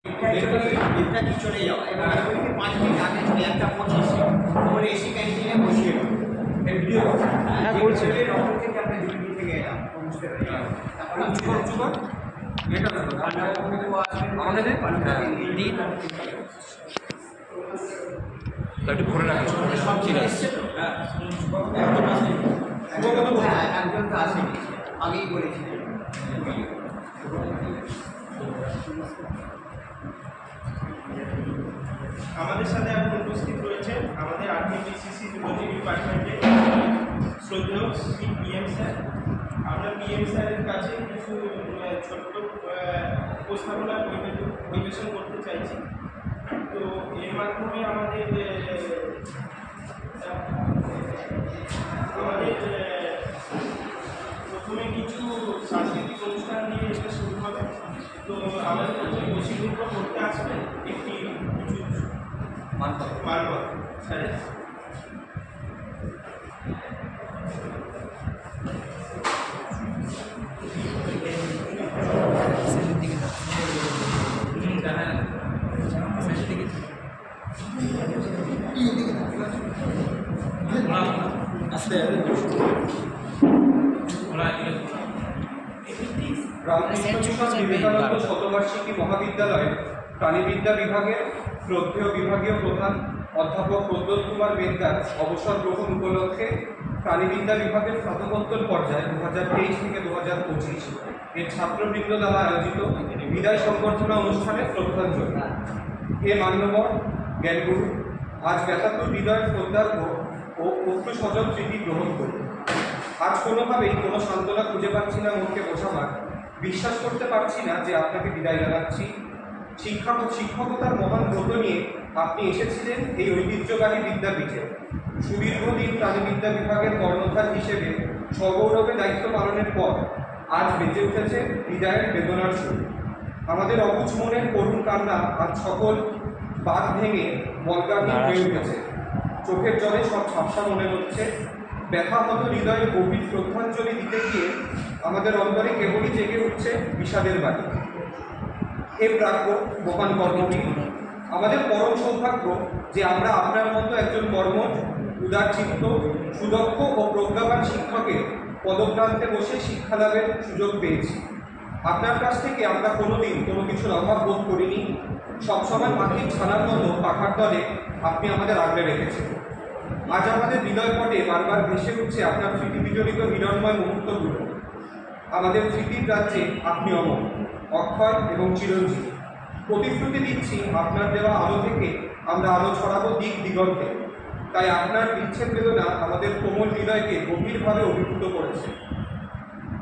এটা কি চলে যাওয়া এবং 5 মিনিট আগে চলে 1:25 তোমরা এসি ক্যান্টিনে বসিয়ে দাও ভিডিও হ্যাঁ বলছি রকম থেকে আমরা ডিউটি থেকে এলাম বুঝতে পারি তারপরে চুকর এটা দেখো ঠান্ডা কখন থেকে আসবে আমাদের দিন একটু ভরে রাখছি সব ঠিক আছে হ্যাঁ একজন তো আসেনি আগেই বলেছিলেন আমাদের সাথে এখন উপস্থিত রয়েছেন আমাদের আরটিপিসিসি জুলজি ডিপার্টমেন্টের শ্রদ্ধেয় শ্রী পিএম স্যার। আমরা পিএম স্যারের কাছে কিছু ছোট্ট উপস্থাপনা পরিবেশন করতে চাইছি। তো এর মাধ্যমে আমাদের প্রথমে কিছু সাংস্কৃতিক অনুষ্ঠান নিয়ে এটা শুরু হবে। তো আমাদের প্রথমে বৈশিষ্ট্য করতে আসবে একটি কিছু মানপথ স্যার বিবেকানন্দ শতবার্ষিকী মহাবিদ্যালয় প্রাণীবিদ্যা বিভাগের শ্রদ্ধেয় বিভাগীয় প্রধান অধ্যাপক প্রদ্যোৎ কুমার বেদ্দার অবসর গ্রহণ উপলক্ষে প্রাণীবিদ্যা বিভাগের স্নাতকোত্তর পর্যায়ে 2023 থেকে 2025 এর ছাত্রবৃন্দ দ্বারা আয়োজিত বিদায় সংবর্ধনা অনুষ্ঠানে শ্রদ্ধাঞ্জলি। হে মান্যবর জ্ঞানগুরু, আজ ব্যথাতুর হৃদয়ের শ্রদ্ধার্ঘ ও অশ্রু সজল স্মৃতি গ্রহণ করুন। আজ কোনোভাবেই কোনো সান্ত্বনা খুঁজে পাচ্ছি না মনকে বোঝাবার, বিশ্বাস করতে পারছি না যে আপনাকে বিদায় জানাচ্ছি। শিক্ষকতার মহান ব্রত নিয়ে আপনি এসেছিলেন এই ঐতিহ্যবাহী বিদ্যাপীঠে। সুদীর্ঘদিন প্রাণীবিদ্যা বিভাগের কর্ণধার হিসেবে সগৌরবে দায়িত্ব পালনের পর আজ বেঁচে উঠেছে হৃদয়ের বেদনার সুর। আমাদের অবুঝ মনের করুণ কান্না আজ সকল বাঁধ ভেঙে বলগাহীন হয়ে উঠেছে। চোখের জলে সব ঝাপসা মনে হচ্ছে। ব্যথাহত হৃদয়ে গভীর শ্রদ্ধাঞ্জলি দিতে গিয়ে আমাদের অন্তরে কেবলই জেগে উঠছে বিষাদের বাণী। হে প্রাজ্ঞ মহান কর্মবীর, আমাদের পরম সৌভাগ্য যে আমরা আপনার মতো একজন কর্মঠ, উদারচিত্ত, সুদক্ষ ও প্রজ্ঞাবান শিক্ষকের পদপ্রান্তে বসে শিক্ষালাভের সুযোগ পেয়েছি। আপনার কাছ থেকে আমরা কোনোদিন কোনো কিছুর অভাব বোধ করিনি। সবসময় মাটির ছানার মতো পাখার দলে আপনি আমাদের আগলে রেখেছেন। আজ আমাদের হৃদয়পটে বারবার ভেসে উঠছে আপনার স্মৃতিবিজড়িত হিরণময় মুহূর্তগুলো। আমাদের স্মৃতির রাজ্যে আপনি অমর, অক্ষয় এবং চিরঞ্জীবী। প্রতিশ্রুতি দিচ্ছি আপনার দেওয়া আলো থেকে আমরা আলো ছড়াবো দিক দিগন্তে। তাই আপনার বিচ্ছেদ বেদনা আমাদের কোমল হৃদয়কে গভীরভাবে অভিভূত করেছে।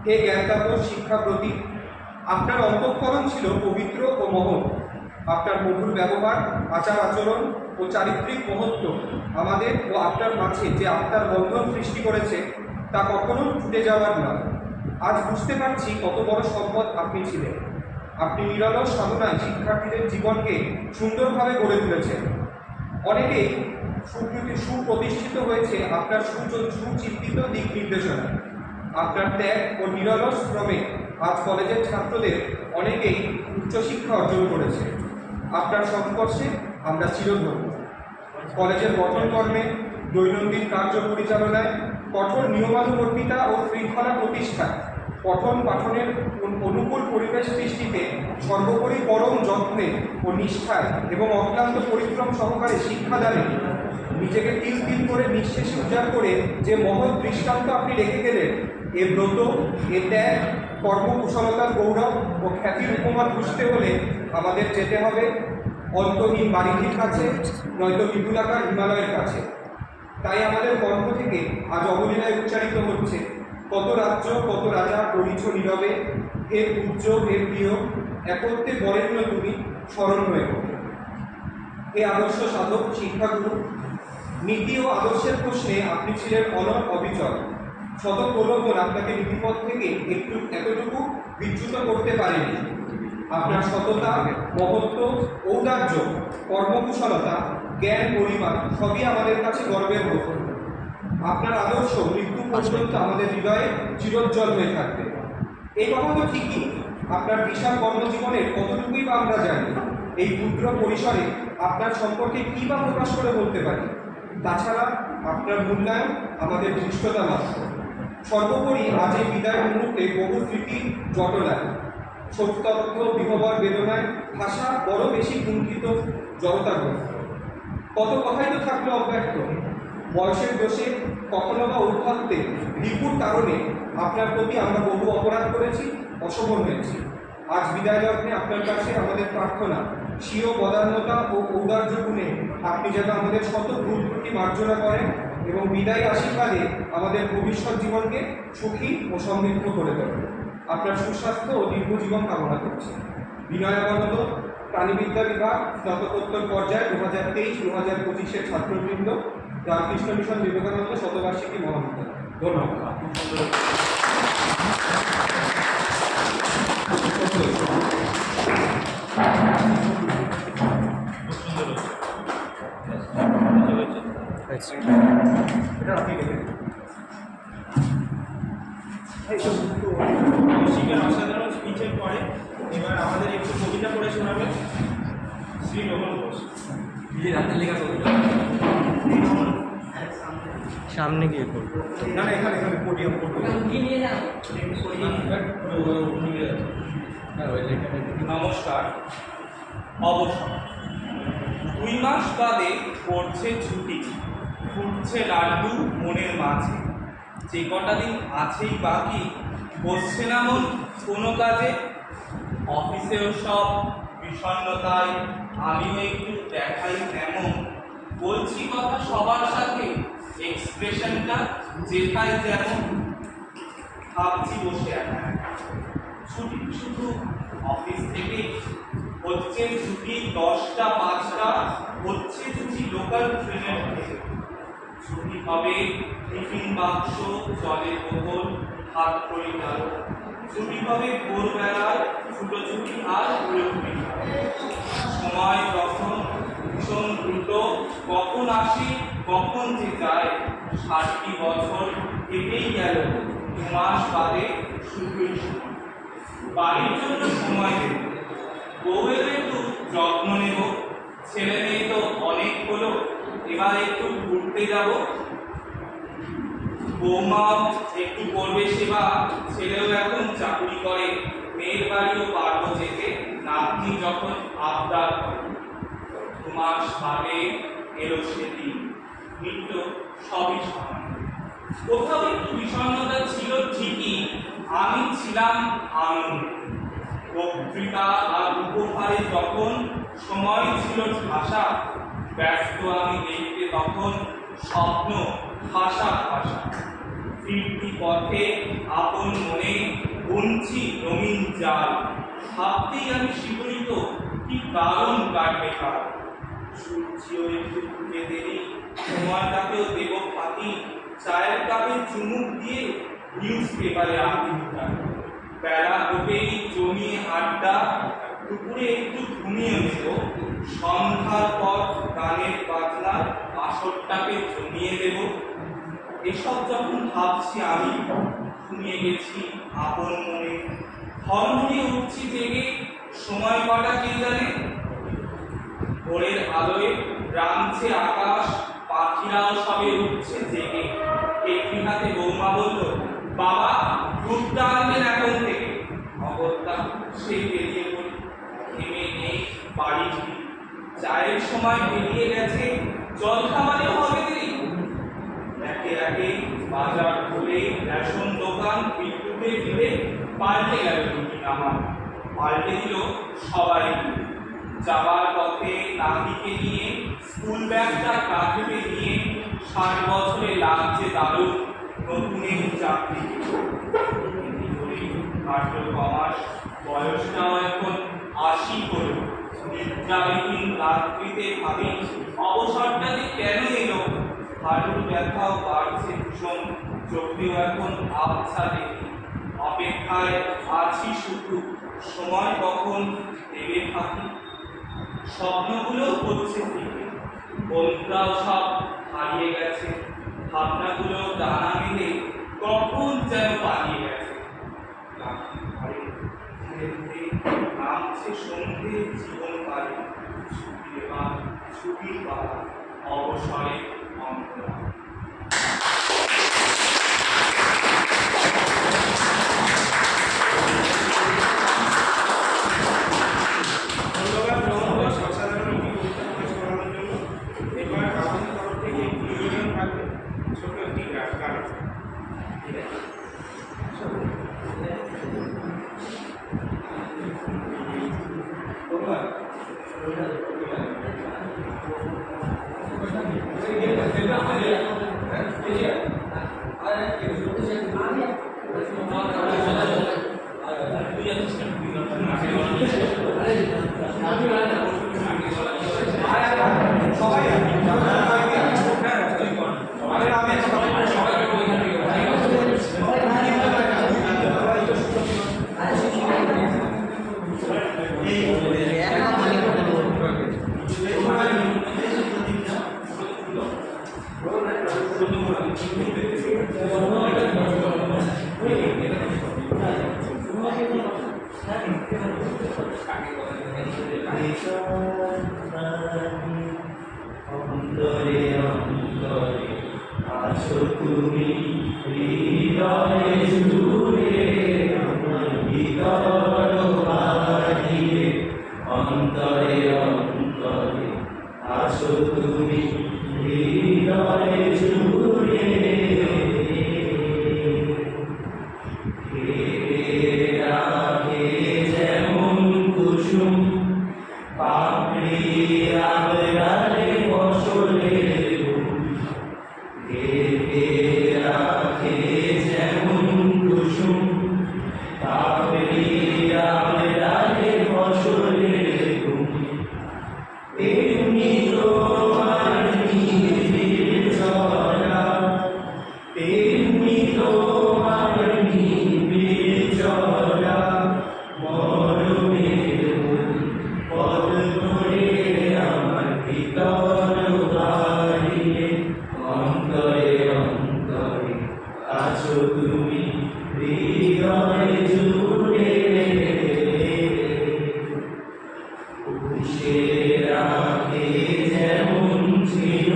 হে জ্ঞানতাপস শিক্ষাপ্রতি, আপনার অন্তঃকরণ ছিল পবিত্র ও মহৎ। আপনার মধুর ব্যবহার, আচার আচরণ ও চারিত্রিক মহত্ব আমাদের ও আপনার মাঝে যে আত্মার বন্ধন সৃষ্টি করেছে তা কখনো ছুটে যাওয়ার নয়। আজ বুঝতে পারছি কত বড় সম্পদ আপনি ছিলেন। আপনি নিরলস সাধনায় শিক্ষার্থীদের জীবনকে সুন্দরভাবে গড়ে তুলেছেন। অনেকেই সুপ্রতিষ্ঠিত হয়েছে আপনার সুচিন্তিত দিক নির্দেশনা। আপনার ত্যাগ ও নিরলস শ্রমে আজ কলেজের ছাত্রদের অনেকেই উচ্চশিক্ষা অর্জন করেছে। আপনার সংস্পর্শে আমরা চিরধন্য। কলেজের গঠনকর্মে, দৈনন্দিন কার্য পরিচালনায়, কঠোর নিয়মানুবর্তিতা ও শৃঙ্খলা প্রতিষ্ঠা, পঠন পাঠনের অনুকূল পরিবেশ সৃষ্টিতে সর্বোপরি পরম যত্নে ও নিষ্ঠায় এবং অক্লান্ত পরিশ্রম সহকারে শিক্ষাদানে নিজেকে তিল তিল করে নিঃশেষে উজাড় করে যে মহৎ দৃষ্টান্ত আপনি রেখে গেলেন, এ ব্রত, এ ত্যাগ, কর্মকুশলতার গৌরব ও খ্যাতির উপমা বুঝতে হলে আমাদের যেতে হবে অন্তহীন বাড়িটির কাছে, নয়তো বিপুলাকার হিমালয়ের কাছে। তাই আমাদের কণ্ঠ থেকে আজ অবলীলায় উচ্চারিত হচ্ছে, কত রাজ্য কত রাজা করিছ নীরবে, হে পূজ্য হে প্রিয়, একত্রে বরেণ্য তুমি স্মরণ হয়ে ওঠে। হে আদর্শ সাধক শিক্ষাগুরু, নীতি ও আদর্শের প্রশ্নে আপনি ছিলেন অনড় অবিচল। শত প্রলোভন আপনাকে নীতিপথ থেকে এতটুকু বিচ্যুত করতে পারেনি। আপনার সততা, মহত্ব, ঔদার্য, কর্মকুশলতা, জ্ঞান, পরিমাণ সবই আমাদের কাছে গর্বের বস্তু। আপনার আদর্শ মৃত্যু পর্যন্ত আমাদের হৃদয়ে চিরোজ্জ্বল হয়ে থাকবে। এই কথা তো ঠিকই, আপনার বিশাল কর্মজীবনের কতটুকুই বা আমরা জানি। এই ক্ষুদ্র পরিসরে আপনার সম্পর্কে কী বা প্রকাশ করে বলতে পারি? তাছাড়া আপনার মূল্যায়ন আমাদের ধৃষ্টতা মাত্র। সর্বোপরি আজ এই বিদায় মুহূর্তে বহু স্মৃতি জটলায়, সত্যত্ব বিহবল বেদনায় ভাষা বড় বেশি কুণ্ঠিত, জড়তাগ্রস্ত। কত কথাই তো থাকলো অব্যক্ত। বয়সের দোষে, কখনো বা ঔদ্ধত্যে, রিপুর কারণে আপনার প্রতি আমরা বহু অপরাধ করেছি, অশোভন হয়েছি। আজ বিদায় লগ্নে আপনার কাছে আমাদের প্রার্থনা, স্বীয় বদান্যতা ও ঔদার্য গুণে আপনি যেন আমাদের শত ভুল ত্রুটি মার্জনা করেন এবং বিদায়ী আশীর্বাদে আমাদের ভবিষ্যৎ জীবনকে সুখী ও সমৃদ্ধ করে দেবেন। আপনার সুস্বাস্থ্য ও দীর্ঘজীবন কামনা করছি। বিনয়াবনত প্রাণীবিদ্যা বিভাগ স্নাতকোত্তর পর্যায়ে 2023-2025 ছাত্রবৃন্দ, রামকৃষ্ণ মিশন বিবেকানন্দ শতবার্ষিকী মহাবিদ্যালয়। ধন্যবাদ। কৌশিকের অসাধারণ স্পিচের পরে এবার আমাদের একটু কবিতা পড়ে শোনাবেন শ্রী রমন ঘোষ। সামনে গিয়ে করবো। না না, এখানে এখানে পোডিয়াম নমস্কার। অবসর 2 মাস বাদে পড়ছে ছুটি, ফুটছে লাড্ডু মনের মাঝে। যে কটা দিন আছেই বাকি, বসছে না মন কোনো কাজে। অফিসেও সব বিষণ্ণতায়, আমিও একটু দেখাই তেমন। বলছি কথা সবার সাথে, এক্সপ্রেশনটা যেটাই যেমন। ভাবছি বসে একা একা, ছুটি শুধু অফিস থেকে। হচ্ছে ছুটি 10টা 5টা, হচ্ছে ছুটি লোকাল ট্রেনের থেকে। ছুটি হবে টিফিন বাক্স, জলের বোতল, হাত পরিষ্কার। ছুটি হবে ভোরবেলায় ছুটোছুটি আর ঘুরে। সময় তখন ভীষণ দ্রুত, কখন আসে কখন যে যায়। 60টি বছর কেটেই গেল, 2 মাস বাদে শুধুই সময়। বাড়ির জন্য সময় দেব, বউয়ের একটু যত্ন নেব। ছেলে মেয়ে তো অনেক হলো, এবার একটু ঘুরতে যাব। বৌমা একটু করবে সেবা, ছেলেও এখন চাকরি করে। মেয়ের বাড়িও পারবো যেতে, নাতনি যখন আবদার করে। 2 মাস বাদে এলো সেদিন, মিটল সবই সমান। কোথাও একটু বিষণ্ণতা ছিল ঠিকই, আমি ছিলাম আনন্দে। বক্তৃতা আর উপহারে যখন সময় ছিল ভাষা, ব্যস্ত আমি দেখতে তখন স্বপ্ন ভাষা ভাষা। ফিরতি পথে আপন মনে বুনছি রঙিন জাল। ভাবতেই আমি শিহরিত, কি দারুণ কাটবে কাল। সূর্যও একটু ফুটে দেরি, সময়টাকেও দেব ফাঁকি। চায়ের কাপে চুমুক দিয়ে নিউজ পেপারে আঁকিটা। বেলা হতেই জমিয়ে আড্ডা, দুপুরে একটু ঘুমিয়ে নেব। সন্ধ্যার পর গানের বাজনা, আসরটাকে জমিয়ে দেব। এসব যখন ভাবছি আমি, ঘুমিয়ে গেছি আপন মনে। হরমোনে উঠছি জেগে, সময় কটা কে জানে। ভোরের আলোয় রাঙছে আকাশ, পাখিরাও সবে উঠছে জেগে। একটি হাতে বৌমা বলল, বাবা দুধটা আনবেন এখন থেকে। অগত্যা সেই বেরিয়ে পড়ি, থেমে নেই বাড়ি ফিরি। চায়ের সময় বেরিয়ে গেছে, জল খাবারেও হবে দেরি। একে একে বাজার খুলে, রেশন দোকান বিদ্যুতে দিলে, পাল্টে গেল রুটিন আমার। পাল্টে দিল সবাই। যাবার পথে নাতিকে নিয়ে, স্কুল ব্যাগটা কাঁধে নিয়ে, 60 বছরে লাগছে দারুণ নতুন এই চাকরি। কাটল কমাস, বয়সটাও এখন 80 হলো। নিদ্রাবিহীন রাত্রিতে ভাবি, অবসরটা যে কেন এলো। হাঁটুর ব্যথাও বাড়ছে ভীষণ, চোখেও এখন আবছা দেখি। অপেক্ষায় আছি শুধু, সময় কখন দেবে ফাঁকি। স্বপ্নগুলো হচ্ছে ফিকে, বন্ধুরাও সব হারিয়ে গেছে। ভাবনাগুলো ডানা মেলে কখন যেন পালিয়ে গেছে। ধীরে ধীরে নামছে সন্ধে জীবন পারে। বা অবসরে অন্তরা। ধন্যবাদ রমনদাস, অসাধারণ একটি গুরুত্বপূর্ণ শোনানোর জন্য। এবার আমাদের তরফ থেকে একটি নিবেদন থাকবে, ছোট একটি গান। ঠিক আছে। অন্তরে অন্তরে আছো তুমি, হৃদয়ে জুড়ে আমার ভিতর বাহিরে। অন্তরে অন্তরে আছো তুমি, হৃদয়ে জুড়ে। রাখে যেমন কুসুম পাপড়ি আবরারে ফসলের ফুল, রাখে যেমন কুসুম পাপড়ি আবরারে ফসলের ফুল। তেমনি তোমার নিবিড় চলা, তেমনি তোমার নিবিড় চলা। মরমের পদ ধরে আমার ভিতর বাহিরে। অন্তরে অন্তরে আছো তুমি, হৃদয় জুড়ে। পুরুষের আগে যেমন ছিল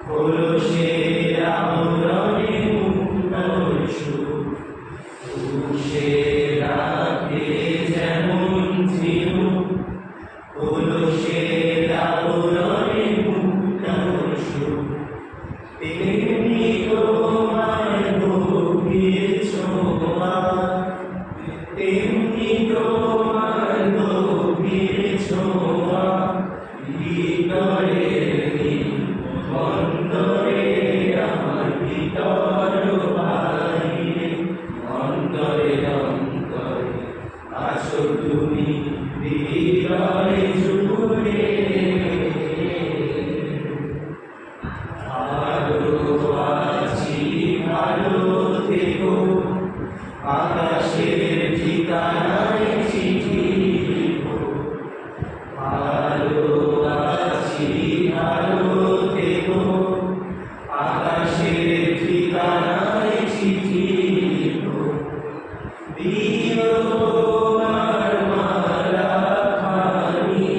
খোলসের আবরণে মুক্তর সুর। পুরুষের আগে যেমন ছিল খোলসের আবরণে মুক্তর সুর। তেমনি তোমার গভীর ছোঁয়া, তেমনি তোমার গভীর ছোঁয়া। ভিতরের নীল অন্তরে আমার ভিতর বাহিরে। অন্তরে অন্তরে আছো তুমি, হৃদয় জুড়ে। ভালো আছি ভালো থেকো, আকাশের ঠিকানায় চিঠি লিখো। ভালো আছি ভালো থেকো, আকাশের ঠিকানায় চিঠি লিখো। দিও তোমার মালা খানি,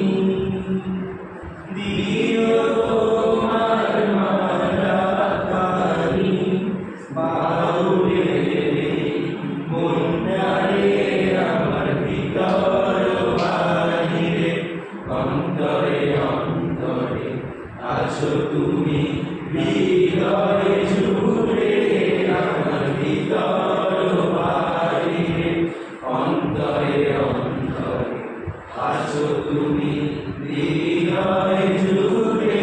দিও তোমার মালা খানি। বাউলে মনটারে আমার ভিতর বাহিরে। অন্তরে অন্তরে আছো তুমি, হৃদয় জুড়ে আমার ভিতর বাহিরে। অন্তরে অন্তরে আছো তুমি, হৃদয় জুড়ে।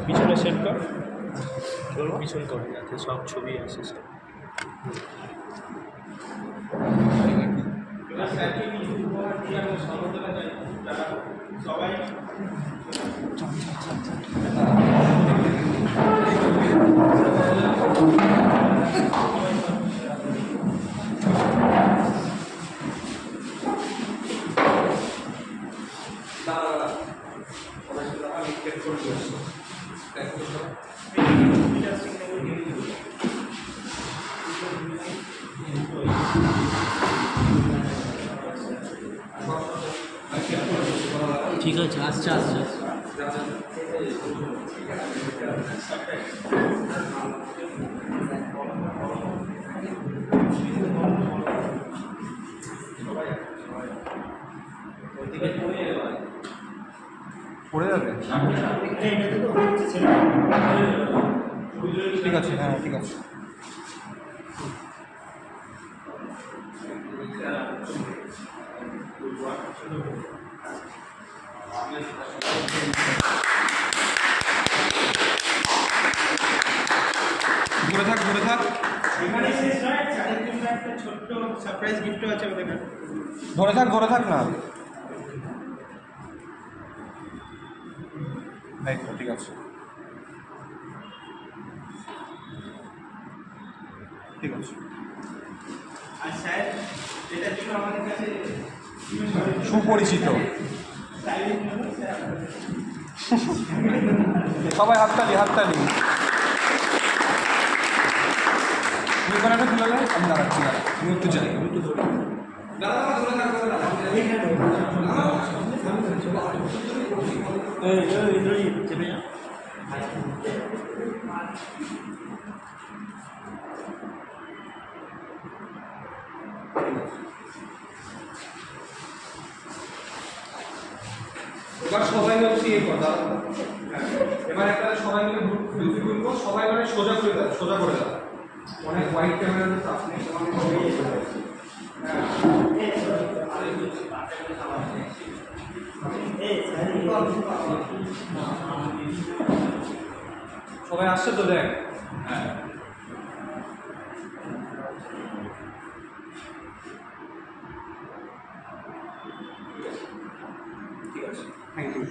পিছনে সেট কর, পিছন কর যাতে সব ছবি আসে সব। এবার স্যারকে কিছু উপহার দিয়ে আমরা সম্বোধনা চাই, যারা সবাই ঠিক আছে, আসছে আসছে। পড়ে যাবে? ঠিক আছে, হ্যাঁ ঠিক আছে। ঘুরে থাক, ঘুরে থাক। এখানে শেষ নয়, চারের জন্য একটা ছোট্ট সারপ্রাইজ গিফটও আছে আমাদের কাছে। ধরে থাক, ধরে থাক না। এই তো, ঠিক আছে, ঠিক আছে। আর স্যার এটার জন্য আমাদের কাছে সুপরিচিত। স্টাইলের জন্য স্যার সবাই হাততালি, হাততালি। তুমি কোন একটা তুলে নেই, আমি দাঁড়াচ্ছি, আমি একটু যাই, আমি একটু ধরে এবার সবাই হচ্ছে ইয়ে কর, দাঁড়া। এবার একটা সবাই মিলে ধুতি তুলবো, সবাই মানে সোজা করে দাও, সোজা করে দাও। অনেক হোয়াইট ক্যামেরাতে চাপ নেই, সবাই আসছে তো দেখ। ঠিক আছে, থ্যাংক ইউ।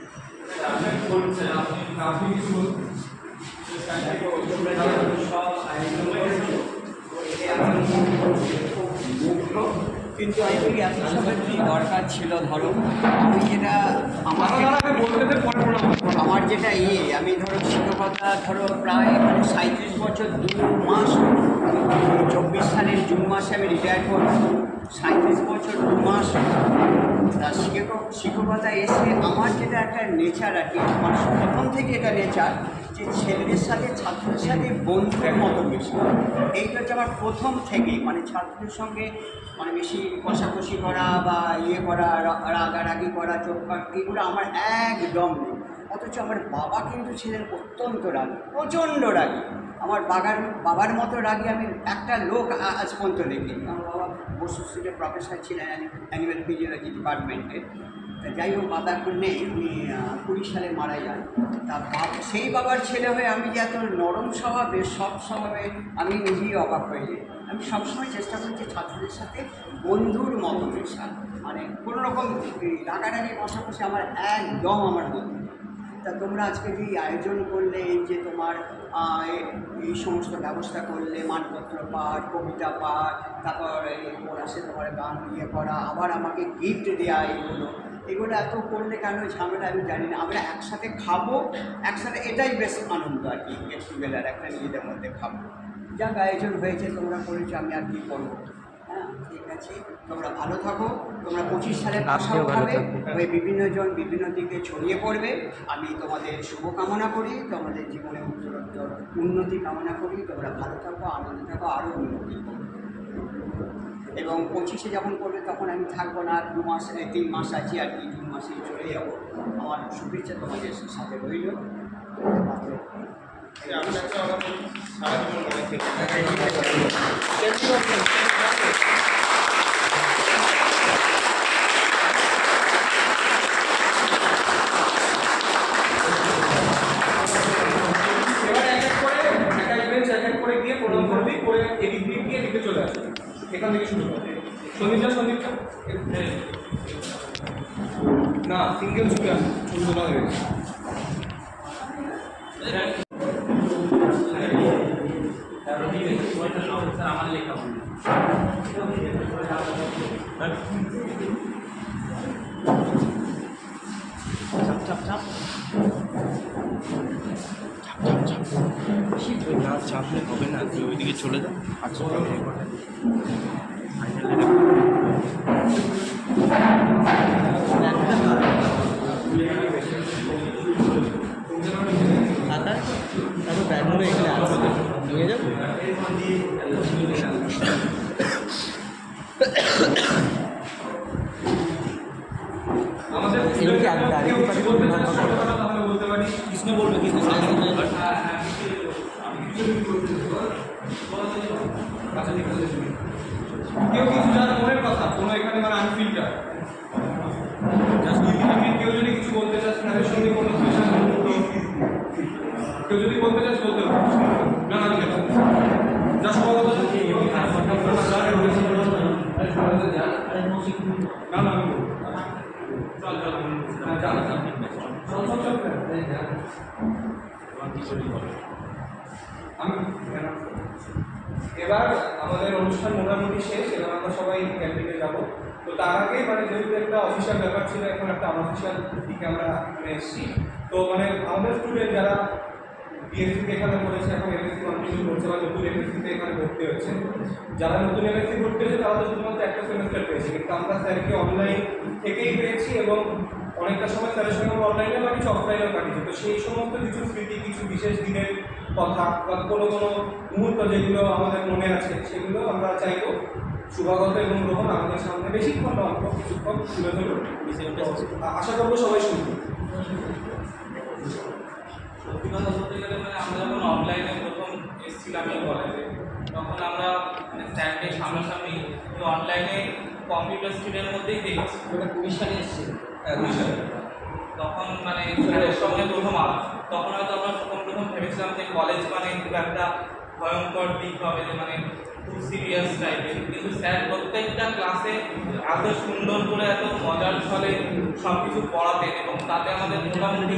আপনি কিছু বলুন। কিন্তু আমি বলি এত সবের কি দরকার ছিল? ধরো আমি যেটা আমার যেটা আমি ধরো শিক্ষকতা ধরো প্রায় মানে 37 বছর 2 মাস, 24 সালের জুন মাসে আমি রিটায়ার করব। 37 বছর 2 মাস শিক্ষকতা এসে আমার যেটা একটা নেচার আর কি, আমার প্রথম থেকে এটা নেচার যে ছেলেদের সাথে ছাত্রদের সাথে বন্ধুর মতো বেশি। এইটা হচ্ছে আমার প্রথম থেকেই, মানে ছাত্রদের সঙ্গে মানে বেশি কষাকষি করা বা করা, রাগারাগি করা, চোখ এগুলো আমার একদম নেই। অথচ আমার বাবা কিন্তু ছিলেন অত্যন্ত রাগী, প্রচণ্ড রাগী। আমার বাবার মতো রাগী আমি একটা লোক আজ পর্যন্ত দেখিনি। আমার বাবা বসু স্ট্রিটের প্রফেসর ছিলেন অ্যানিম্যাল ফিজিওলজি ডিপার্টমেন্টে। যাই হোক, বাবা এখন নেই, উনি 20 সালে মারা যান। তা সেই বাবার ছেলে হয়ে আমি যে এত নরম স্বভাবে, সব স্বভাবে আমি নিজেই অবাক হয়ে যাই। আমি সবসময় চেষ্টা করছি ছাত্রদের সাথে বন্ধুর মতো মেশা, মানে কোনো রকম রাগারাগি কষাকষি আমার একদম আমার মধ্যে। তা তোমরা আজকে যে আয়োজন করলে, এই যে তোমার এই সমস্ত ব্যবস্থা করলে, মানপত্র পাঠ, কবিতা পাঠ, তারপর কোরাসে তোমার গান করা, আবার আমাকে গিফট দেওয়া, এগুলো এত করলে কেন ঝামেলা আমি জানি না। আমরা একসাথে খাবো, একসাথে, এটাই বেশ আনন্দ আর কি, গেট টুগেদার একটা নিজেদের মধ্যে খাবো। যাক, আয়োজন হয়েছে, তোমরা করেছো, আমি আর কি করবো। হ্যাঁ, ঠিক আছে, তোমরা ভালো থাকো। তোমরা 25 সালে পাশাও খাবে, ওই বিভিন্ন জন বিভিন্ন দিকে ছড়িয়ে পড়বে। আমি তোমাদের শুভকামনা করি, তোমাদের জীবনে উত্তরোত্তর উন্নতি কামনা করি। তোমরা ভালো থাকো, আনন্দ থাকো, আরও উন্নতি করো। এবং 25-এ যখন করবে তখন আমি থাকবো না, 2 মাস 3 মাস আছি আর কি, জুন মাসে চলে যাবো। আমার শুভেচ্ছা তোমাদের সাথে রইল। আপনাকে আমাদের সারা জীবন মনে থেকে গিয়ে প্রণাম করবি, করে এদিক দিয়ে গিয়ে এদিকে চলে আসবে। এখান থেকে শুরু করবে। সন্দীপটা না, সিঙ্গেল ছবি আসবে, ছবি তোলা হয়ে গেছে। আমার লেখা চাপ চাপ চাপ না চাপলে হবে না, তুই ওইদিকে চলে যা। আচ্ছা নিয়ে যাবো। আমাদের তাহলে বলতে পারি কৃষ্ণ বলবে কৃষ্ণ কেউ কিছু যার মনের কথা কোনো এখানে মানে আনফিল্টার কেউ যদি কিছু বলতে চাস তাদের সঙ্গে কোনো স্পেশাল কেউ যদি বলতে চাস বলতে পারে না না ঠিক আছে যা সবাই না না এবার আমাদের অনুষ্ঠান মোটামুটি শেষ, এবার আমরা সবাই ক্যান্টিনে যাব। তো তার আগে মানে যেহেতু একটা অফিসিয়াল ব্যাপার ছিল, এখন একটা আনঅফিসিয়াল দিকে আমরা এখানে এসেছি। তো মানে আমাদের স্টুডেন্ট যারা বিএসসিতে এখানে পড়েছে, এখন এমএসসি কন্টিনিউ করছে বা নতুন এমএসসিতে এখানে ভর্তি হচ্ছে, যারা নতুন এমএসসি ভর্তি হচ্ছে তারা তো শুধুমাত্র একটা সেমেস্টার পেয়েছে, কিন্তু আমরা স্যারকে অনলাইন থেকেই পেয়েছি এবং অনেকটা সময় স্যারের সঙ্গে আমরা অনলাইনে বা কিছু অফলাইনেও কাটিয়েছি। তো সেই সমস্ত কিছু স্মৃতি, কিছু বিশেষ দিনের কথা বা কোনো মুহূর্ত যেগুলো আমাদের মনে আছে, সেগুলো আমরা চাইবো শুভাগত এবং গ্রহণ আমাদের সামনে বেশিক্ষণ না, অল্প কিছুক্ষণ তুলে ধরুন। আশা করবো সবাই শুনবো। সত্যি কথা বলতে গেলে মানে আমরা যখন অনলাইনে প্রথম এসেছিলাম এই কলেজে, তখন আমরা মানে স্যারকে সামনাসামনি অনলাইনে কম্পিউটার স্টুডেন্টের মধ্যেই দেখছি। 20 সালে এসেছে। তখন মানে স্যারের সঙ্গে প্রথম তখন হয়তো আমরা প্রথম ভেবেছিলাম যে কলেজ মানে খুব একটা ভয়ঙ্কর দিক হবে, যে মানে খুব সিরিয়াস টাইপের, কিন্তু স্যার প্রত্যেকটা ক্লাসে এত সুন্দর করে এত মজার ছলে সব কিছু পড়াতেন এবং তাতে আমাদের মোটামুটি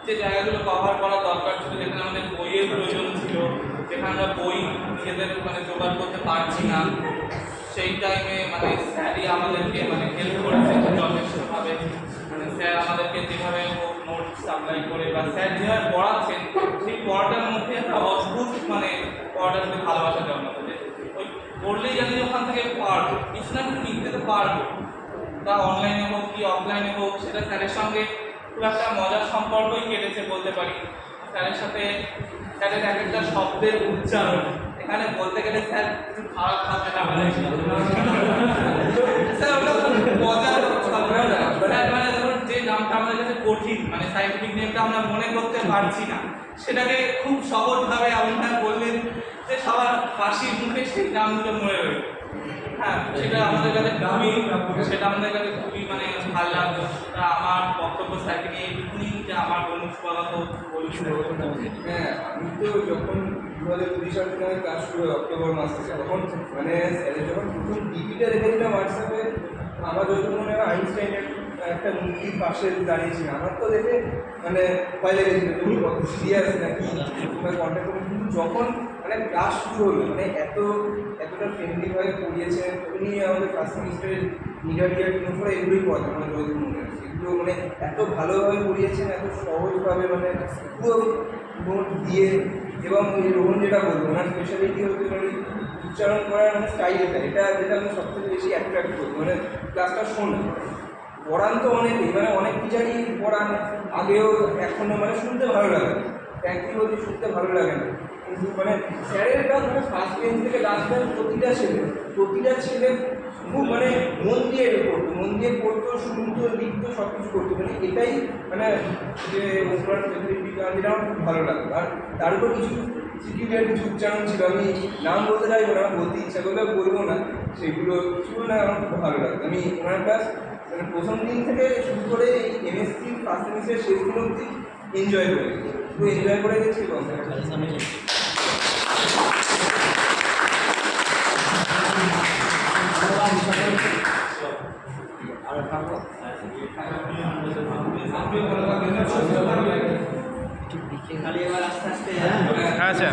যে জায়গাগুলো কভার করা দরকার ছিল, যেখানে আমাদের বইয়ের প্রয়োজন ছিল, যেখানে আমরা বই নিজেদের মানে জোগাড় করতে পারছি না, সেই টাইমে মানে স্যারই আমাদেরকে মানে হেল্প করেছেন যথেষ্টভাবে। মানে স্যার আমাদেরকে যেভাবে নোট সাপ্লাই করে বা স্যার যেভাবে পড়াচ্ছেন, সেই পড়াটার মধ্যে একটা অদ্ভুত মানে পড়াটার মধ্যে ভালোবাসা জন্মাতে, যে ওই পড়লেই জানি ওখান থেকে পারবো, কিছু না কিছু লিখতে তো পারবো, তা অনলাইনে হোক কি অফলাইনে হোক, সেটা স্যারের সঙ্গে খুব একটা মজার সম্পর্কই কেটেছে বলতে পারি। স্যারের সাথে স্যারের এক একটা শব্দের উচ্চারণ এখানে বলতে গেলে স্যার কিছু খারাপ খাবে না, স্যার ওটা মজার স্যার মানে ধরুন যে নামটা আমাদের কাছে কঠিন, মানে সাইন্টিফিক নেমটা আমরা মনে করতে পারছি না, সেটাকে খুব সহজভাবে এমনটা বললেন যে সবার হাসির মুখে সেই নামগুলো মনে রইল। হ্যাঁ, সেটা আমাদের কাছে খুবই মানে ভালো লাগতো। আমার বক্তব্য স্যারকে নিয়ে এইটুকুনি, যে আমার বন্ধুত্বগত বলছিল। হ্যাঁ, আমি তো যখন 2020 সাল থেকে ক্লাস শুরু হয় অক্টোবর মাস থেকে, তখন মানে স্যারের যখন প্রথম ডিপিটা দেখেছিলাম হোয়াটসঅ্যাপে, আমার যখন মনে হয় আইনস্টাইনের একটা মূর্তির পাশে দাঁড়িয়েছিল, আমার তো দেখে মানে ভয় লেগেছিল তুমি কত সিরিয়াস নাকি কন্ট্যাক্ট করে। কিন্তু যখন মানে ক্লাস শুরু হলো, মানে এতটা ফ্রেন্ডলিভাবে পড়িয়েছেন উনি, আমাদের ফার্স্ট সেমিস্টারের মিডিয়া করে এগুলোই পড়াতেন আমার যত মনে আছে, এগুলো মানে এত ভালোভাবে পড়িয়েছেন, এত সহজভাবে, মানে পুরো নোট দিয়ে। এবং রোহন যেটা বলবো, ওনার স্পেশালিটি হচ্ছে মানে উচ্চারণ করার মানে স্টাইল, যেটা আমি সবথেকে বেশি অ্যাট্রাক্ট করি। মানে ক্লাসটা শোনা, পড়ান তো অনেকেই, মানে অনেক টিচারই পড়ান আগেও এখনও, মানে শুনতে ভালো লাগে, থ্যাংক বলতে শুনতে ভালো লাগে না, কিন্তু মানে স্যারের ক্লাস মানে ফার্স্ট বেঞ্চ থেকে লাস্ট বেঞ্চ প্রতিটা ছেলে খুব মানে মন দিয়ে পড়তো, শুনতো, লিখতো, সব কিছু করতো। মানে এটাই মানে যে ওনার যেটা আমার খুব ভালো লাগতো। আর তার উপর কিছু সিকিউরিটির কিছু উচ্চারণ ছিল, আমি নাম বলতে চাইবো না, বলতে ইচ্ছা করলে বলবো না, সেগুলো না আমার খুব ভালো লাগতো। আমি ওনার ক্লাস মানে প্রথম দিন থেকে শুরু করে এই এমএসসি ফার্স্ট সেমিস্টার শেষ দিন অবধি এনজয় করে গেছি এবং খালি এবার আস্তে আস্তে আচ্ছা